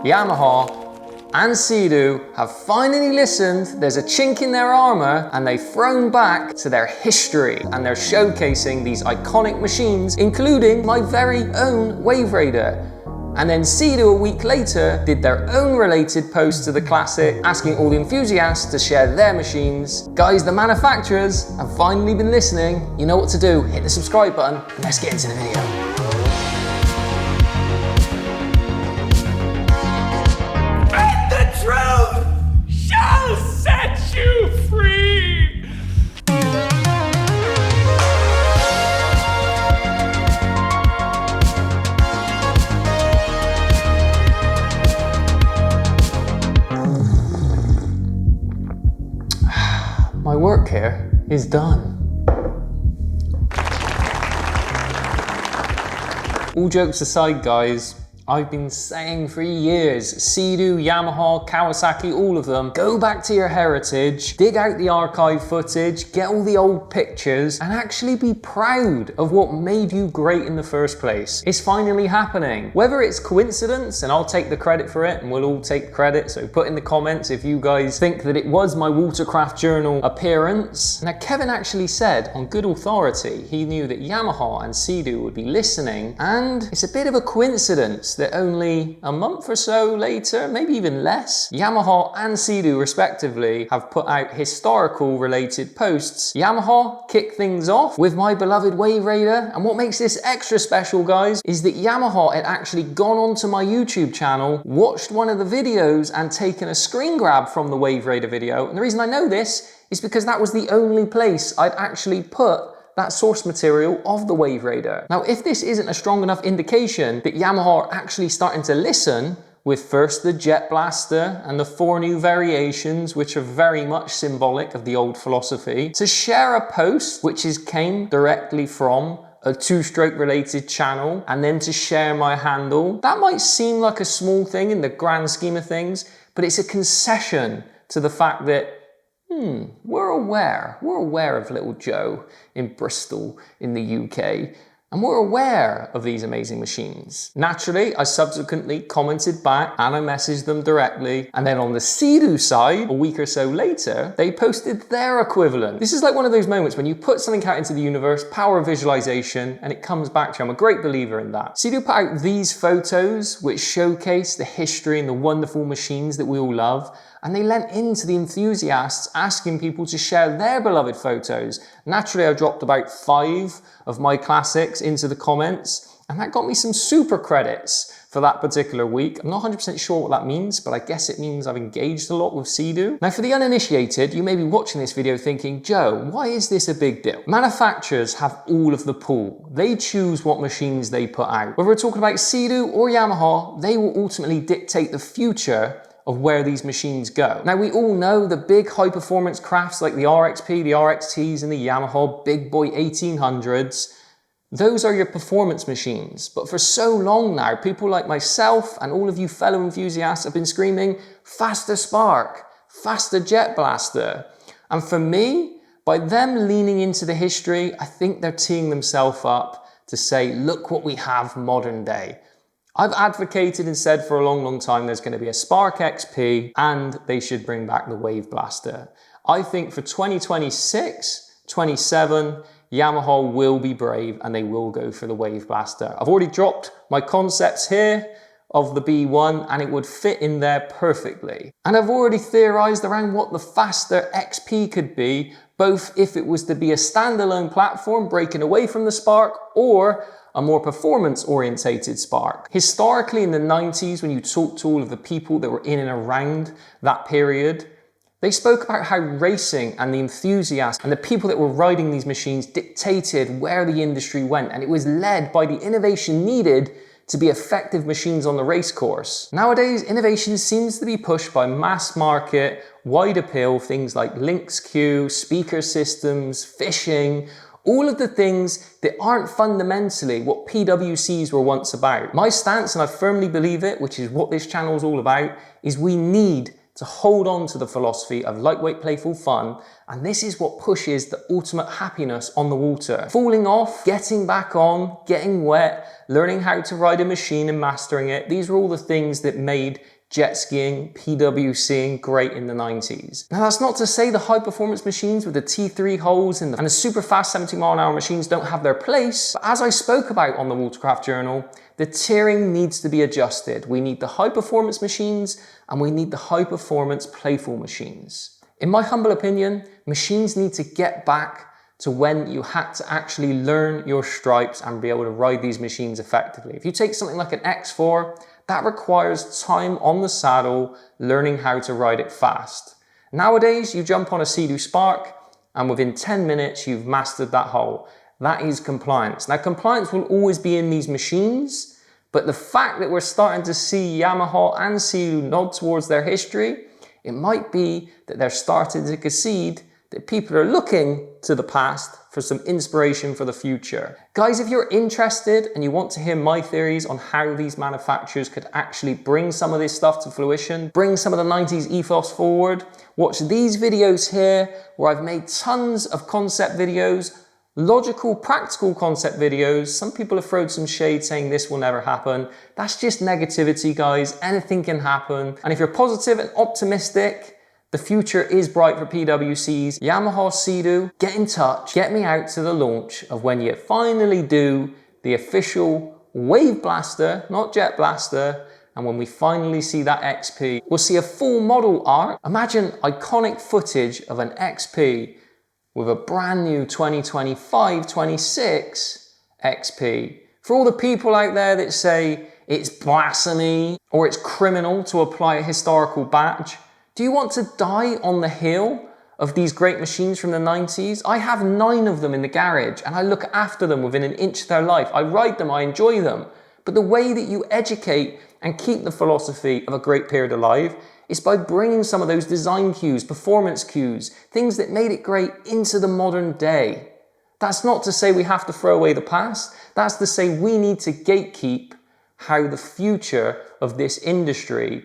Yamaha and Sea-Doo have finally listened, there's a chink in their armour, and they've thrown back to their history, and they're showcasing these iconic machines, including my very own Wave Raider. And then Sea-Doo a week later did their own related post to the classic, asking all the enthusiasts to share their machines. Guys, the manufacturers have finally been listening. You know what to do, hit the subscribe button, and let's get into the video. My work here is done. All jokes aside, guys, I've been saying for years, Sea-Doo, Yamaha, Kawasaki, all of them, go back to your heritage, dig out the archive footage, get all the old pictures, and actually be proud of what made you great in the first place. It's finally happening. Whether it's coincidence, and I'll take the credit for it, and we'll all take credit, so put in the comments if you guys think that it was my Watercraft Journal appearance. Now, Kevin actually said, on good authority, he knew that Yamaha and Sea-Doo would be listening, and it's a bit of a coincidence that only a month or so later, maybe even less, Yamaha and Sea-Doo respectively have put out historical related posts. Yamaha kicked things off with my beloved Wave Raider, and what makes this extra special, guys, is that Yamaha had actually gone onto my YouTube channel, watched one of the videos and taken a screen grab from the Wave Raider video. And the reason I know this is because that was the only place I'd actually put that source material of the Wave Raider. Now, if this isn't a strong enough indication that Yamaha are actually starting to listen, with first the Jet Blaster and the 4 new variations, which are very much symbolic of the old philosophy, to share a post which came directly from a two-stroke related channel, and then to share my handle, that might seem like a small thing in the grand scheme of things, but it's a concession to the fact that we're aware of little Joe in Bristol in the UK, and we're aware of these amazing machines. Naturally, I subsequently commented back and I messaged them directly, and then on the Sea-Doo side, a week or so later, they posted their equivalent. This is like one of those moments when you put something out into the universe, power of visualization, and it comes back to you. I'm a great believer in that. Sea-Doo put out these photos which showcase the history and the wonderful machines that we all love, and they lent into the enthusiasts, asking people to share their beloved photos. Naturally, I dropped about 5 of my classics into the comments, and that got me some super credits for that particular week. I'm not 100% sure what that means, but I guess it means I've engaged a lot with Sea-Doo. Now, for the uninitiated, you may be watching this video thinking, Joe, why is this a big deal? Manufacturers have all of the pull. They choose what machines they put out. Whether we're talking about Sea-Doo or Yamaha, they will ultimately dictate the future of where these machines go. Now, we all know the big high performance crafts like the RXP, the RXTs, and the Yamaha big boy 1800s. Those are your performance machines. But for so long now, people like myself and all of you fellow enthusiasts have been screaming, faster Spark, faster Jet Blaster. And for me, by them leaning into the history, I think they're teeing themselves up to say, look what we have modern day. I've advocated and said for a long time there's going to be a Spark XP, and they should bring back the Wave Blaster. I think for 2026, 27, Yamaha will be brave and they will go for the Wave Blaster. I've already dropped my concepts here of the B1 and it would fit in there perfectly. And I've already theorized around what the faster XP could be, both if it was to be a standalone platform breaking away from the Spark, or a more performance-orientated Spark. Historically, in the 90s, when you talk to all of the people that were in and around that period, they spoke about how racing and the enthusiasts and the people that were riding these machines dictated where the industry went, and it was led by the innovation needed to be effective machines on the race course. Nowadays, innovation seems to be pushed by mass market, wide appeal, things like Lynx Q, speaker systems, fishing, all of the things that aren't fundamentally what PWCs were once about. My stance, and I firmly believe it, which is what this channel is all about, is we need to hold on to the philosophy of lightweight, playful fun And this is what pushes the ultimate happiness on the water. Falling off, getting back on, getting wet, learning how to ride a machine and mastering it. These are all the things that made jet skiing, PWCing great in the 90s. Now that's not to say the high performance machines with the T3 hulls and the super fast 70-mile-an-hour machines don't have their place, but as I spoke about on the Watercraft Journal, the tiering needs to be adjusted. We need the high performance machines and we need the high performance playful machines. In my humble opinion, machines need to get back to when you had to actually learn your stripes and be able to ride these machines effectively. If you take something like an X4, that requires time on the saddle, learning how to ride it fast. Nowadays, you jump on a Sea-Doo Spark, and within 10 minutes, you've mastered that hull. That is compliance. Now, compliance will always be in these machines, but the fact that we're starting to see Yamaha and Sea-Doo nod towards their history, it might be that they're starting to concede that people are looking to the past for some inspiration for the future. Guys, if you're interested and you want to hear my theories on how these manufacturers could actually bring some of this stuff to fruition, bring some of the 90s ethos forward, watch these videos here where I've made tons of concept videos, logical, practical concept videos. Some people have thrown some shade saying this will never happen. That's just negativity, guys. Anything can happen. And if you're positive and optimistic, the future is bright for PWCs. Yamaha, Sea-Doo, get in touch. Get me out to the launch of when you finally do the official Wave Blaster, not Jet Blaster, and when we finally see that XP, we'll see a full model art. Imagine iconic footage of an XP with a brand new 2025-26 XP. For all the people out there that say it's blasphemy or it's criminal to apply a historical badge, do you want to die on the hill of these great machines from the 90s? I have 9 of them in the garage and I look after them within an inch of their life. I ride them, I enjoy them. But the way that you educate and keep the philosophy of a great period alive is by bringing some of those design cues, performance cues, things that made it great into the modern day. That's not to say we have to throw away the past. That's to say we need to gatekeep how the future of this industry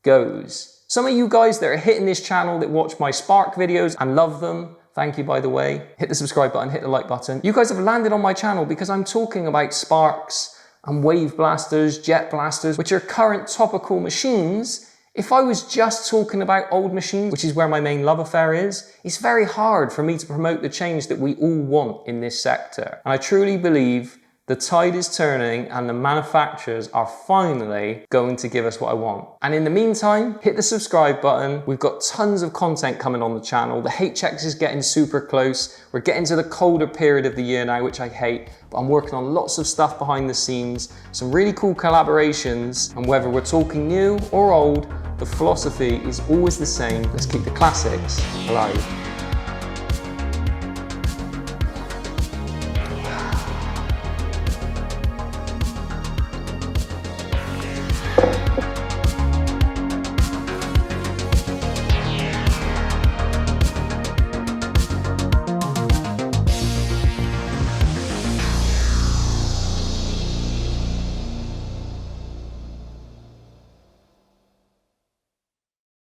goes. Some of you guys that are hitting this channel that watch my Spark videos and love them, thank you by the way, hit the subscribe button, hit the like button. You guys have landed on my channel because I'm talking about Sparks and Wave Blasters, Jet Blasters, which are current topical machines. If I was just talking about old machines, which is where my main love affair is, it's very hard for me to promote the change that we all want in this sector. And I truly believe the tide is turning and the manufacturers are finally going to give us what I want. And in the meantime, hit the subscribe button. We've got tons of content coming on the channel. The HX is getting super close. We're getting to the colder period of the year now, which I hate, but I'm working on lots of stuff behind the scenes, some really cool collaborations, and whether we're talking new or old, the philosophy is always the same. Let's keep the classics alive.